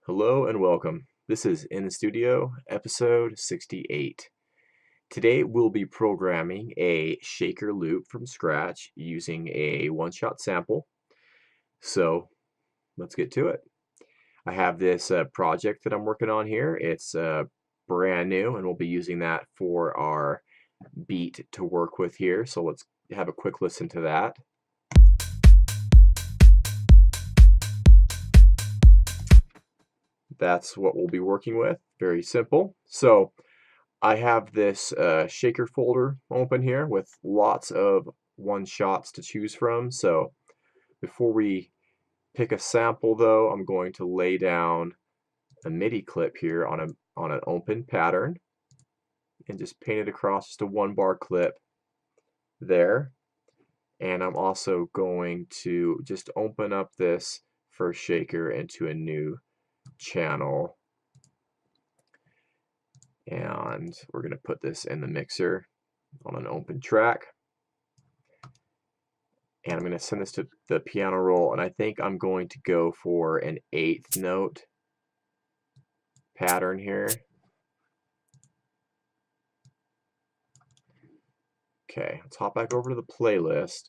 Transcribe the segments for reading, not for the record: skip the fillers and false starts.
Hello and welcome. This is In the Studio, episode 68. Today we'll be programming a shaker loop from scratch using a one-shot sample. So let's get to it. I have this project that I'm working on here. It's brand new and we'll be using that for our beat to work with here. So let's have a quick listen to that. That's what we'll be working with. Very simple. So I have this shaker folder open here with lots of one shots to choose from. So before we pick a sample though, I'm going to lay down a MIDI clip here on an open pattern and just paint it across just a 1-bar clip there. And I'm also going to just open up this first shaker into a new channel, and we're going to put this in the mixer on an open track, and I'm going to send this to the piano roll, and I think I'm going to go for an 8th note pattern here. Okay, let's hop back over to the playlist,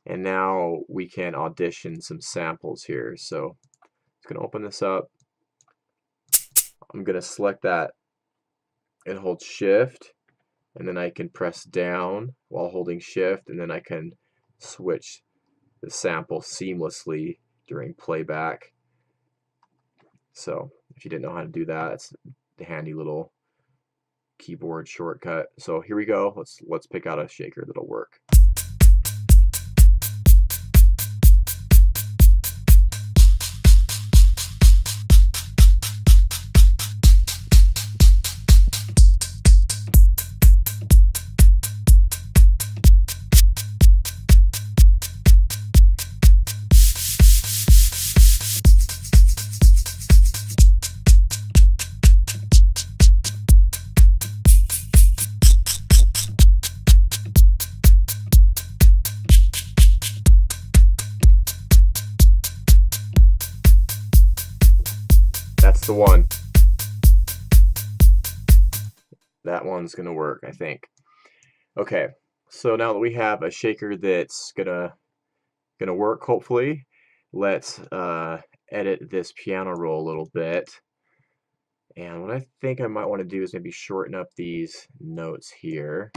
and now we can audition some samples here. So I'm going to open this up. I'm going to select that and hold shift, and then I can press down while holding shift, and then I can switch the sample seamlessly during playback. So if you didn't know how to do that, it's the handy little keyboard shortcut. So here we go. Let's pick out a shaker that'll work. That's the one. That one's gonna work, I think. Okay, so now that we have a shaker that's gonna work, hopefully, let's edit this piano roll a little bit. And what I think I might want to do is maybe shorten up these notes here.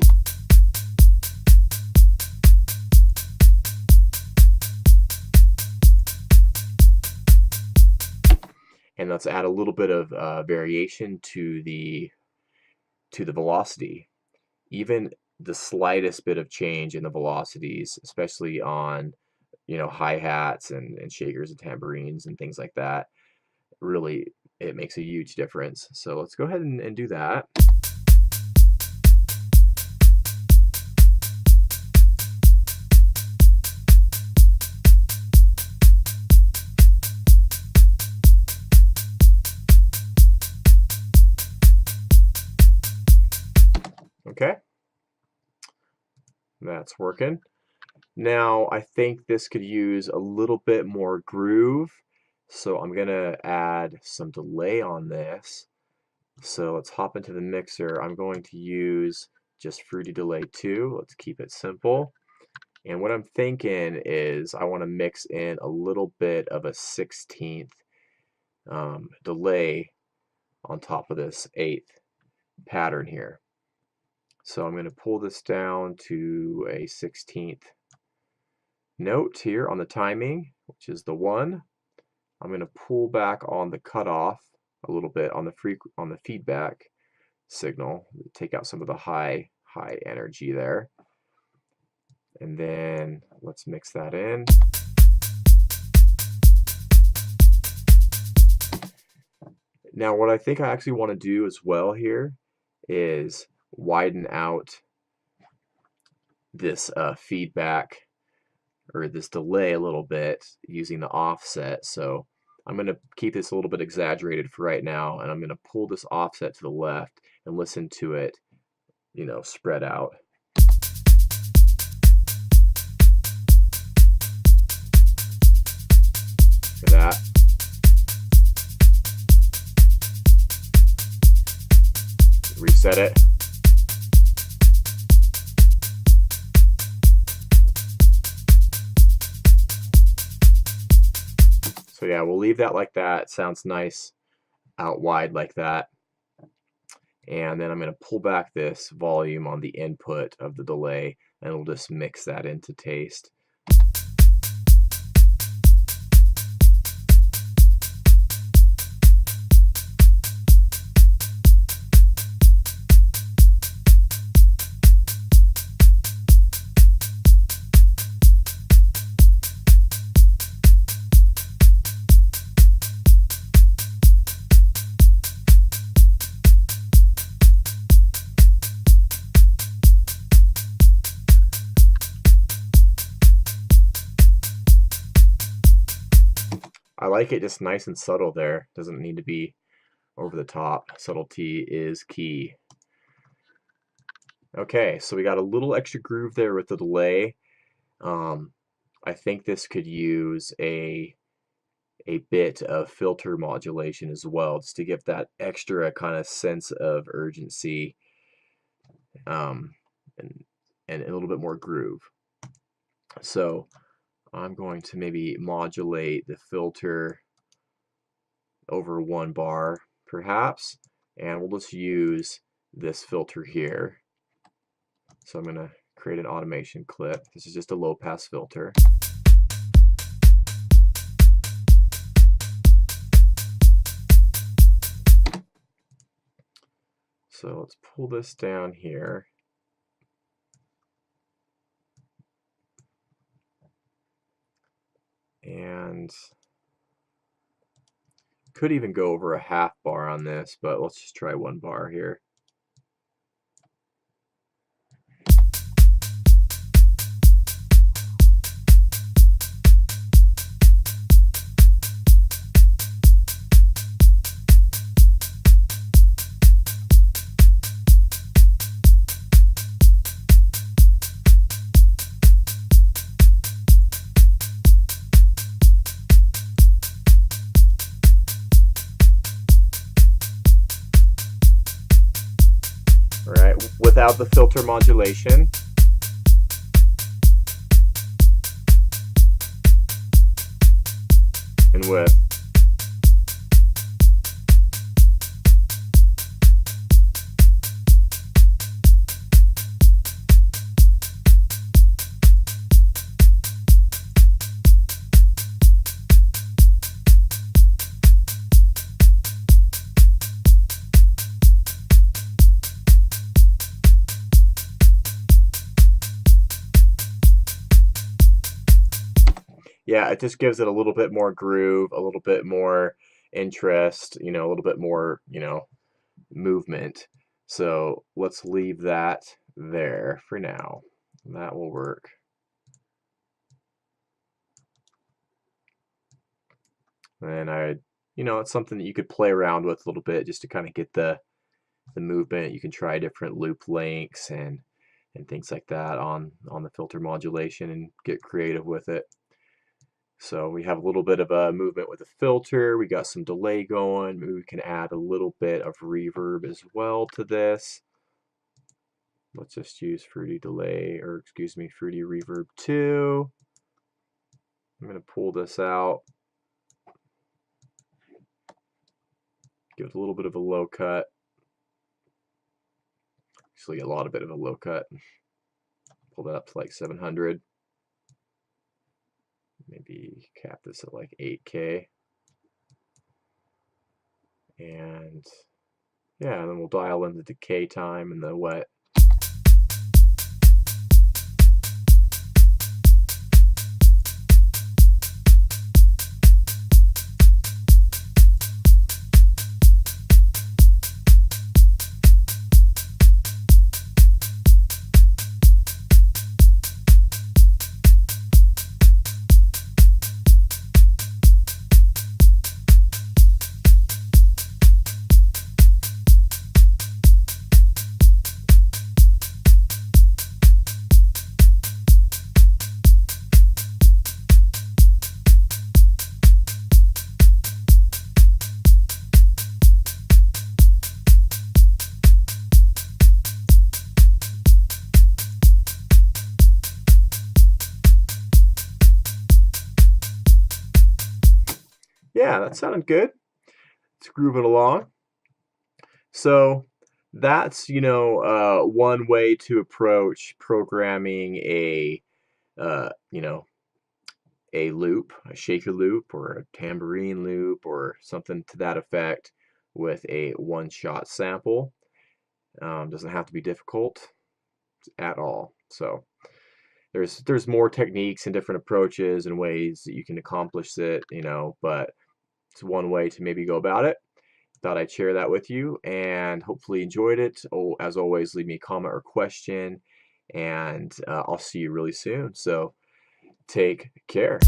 And let's add a little bit of variation to the velocity. Even the slightest bit of change in the velocities, especially on hi-hats and shakers and tambourines and things like that, really it makes a huge difference. So let's go ahead and do that. Okay, that's working. Now I think this could use a little bit more groove, so I'm gonna add some delay on this. So let's hop into the mixer. I'm going to use just Fruity Delay 2. Let's keep it simple. And what I'm thinking is I want to mix in a little bit of a 16th delay on top of this 8th pattern here. So I'm going to pull this down to a 16th note here on the timing, which is the 1. I'm going to pull back on the cutoff a little bit on the feedback signal, take out some of the high energy there. And then let's mix that in. Now what I think I actually want to do as well here is widen out this feedback or this delay a little bit using the offset. So I'm going to keep this a little bit exaggerated for right now, and I'm going to pull this offset to the left and listen to it, spread out. Look at that. reset it. So yeah, we'll leave that like that. It sounds nice out wide like that. And then I'm going to pull back this volume on the input of the delay, and we'll just mix that into taste. I like it just nice and subtle there. Doesn't need to be over the top. Subtlety is key. Okay, so we got a little extra groove there with the delay. I think this could use a bit of filter modulation as well, just to give that extra kind of sense of urgency, and a little bit more groove. So I'm going to maybe modulate the filter over 1 bar perhaps, and we'll just use this filter here. So I'm going to create an automation clip. This is just a low pass filter. So let's pull this down here. And could even go over a 1/2 bar on this, but let's just try 1 bar here. Alright, without the filter modulation. And with. Yeah, it just gives it a little bit more groove, a little bit more interest, a little bit more, movement. So let's leave that there for now. That will work. And it's something that you could play around with a little bit just to kind of get the movement. You can try different loop lengths and things like that on the filter modulation and get creative with it. So we have a little bit of a movement with the filter. We got some delay going. Maybe we can add a little bit of reverb as well to this. Let's just use Fruity Delay, or excuse me, Fruity Reverb 2. I'm going to pull this out. Give it a little bit of a low cut. Actually, a lot of bit of a low cut. Pull that up to like 700. Maybe cap this at like 8K. And yeah, then we'll dial in the decay time and the wet. Yeah, that sounded good. Let's groove it along. So that's, one way to approach programming a, you know, a loop, a shaker loop, or a tambourine loop, or something to that effect with a one-shot sample. Doesn't have to be difficult at all. So there's more techniques and different approaches and ways that you can accomplish it, but it's one way to maybe go about it. Thought I'd share that with you and hopefully enjoyed it. Oh, as always, leave me a comment or question, and I'll see you really soon. So take care.